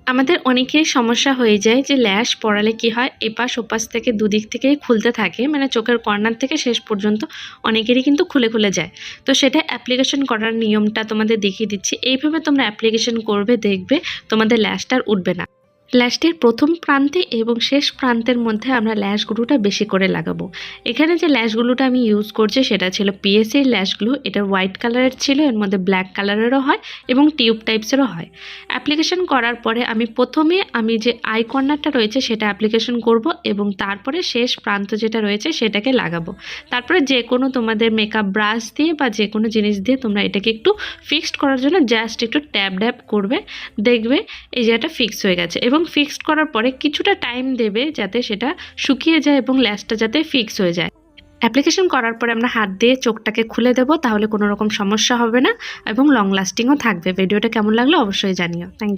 আমাদের অনেকেরই সমস্যা হয়ে যায় যে ল্যাশ পড়ালে কি হয়, এপাশ ওপাশ থেকে দুদিক থেকেই খুলতে থাকে, মানে চোখের কর্নার থেকে শেষ পর্যন্ত অনেকেরই কিন্তু খুলে খুলে যায়। তো সেটা অ্যাপ্লিকেশন করার নিয়মটা তোমাদের দেখিয়ে দিচ্ছি। এইভাবে তোমরা অ্যাপ্লিকেশন করবে, দেখবে তোমাদের ল্যাশটা আর উঠবে না। ল্যাশটির প্রথম প্রান্তে এবং শেষ প্রান্তের মধ্যে আমরা ল্যাশ গ্লুটা বেশি করে লাগাবো। এখানে যে ল্যাশ গ্লুটা আমি ইউজ করছি সেটা ছিল পিএসএর ল্যাশ গ্লু। এটা হোয়াইট কালারের ছিল, এর মধ্যে ব্ল্যাক কালারেরও হয় এবং টিউব টাইপসেরও হয়। অ্যাপ্লিকেশন করার পরে আমি যে আই কর্নারটা রয়েছে সেটা অ্যাপ্লিকেশন করব এবং তারপরে শেষ প্রান্ত যেটা রয়েছে সেটাকে লাগাবো। তারপরে যে কোনো তোমাদের মেকআপ ব্রাশ দিয়ে বা যে কোনো জিনিস দিয়ে তোমরা এটাকে একটু ফিক্সড করার জন্য জাস্ট একটু ট্যাপ ড্যাপ করবে, দেখবে এই জায়গাটা ফিক্স হয়ে গেছে। এবং ফিক্সড করার পরে কিছুটা টাইম দেবে যাতে সেটা শুকিয়ে যায় এবং ল্যাশটা যাতে ফিক্স হয়ে যায়। অ্যাপ্লিকেশন করার পরে আমরা হাত দিয়ে চোখটাকে খুলে দেবো, তাহলে কোনো রকম সমস্যা হবে না এবং লং লাস্টিংও থাকবে। ভিডিওটা কেমন লাগলো অবশ্যই জানিও। Thank you.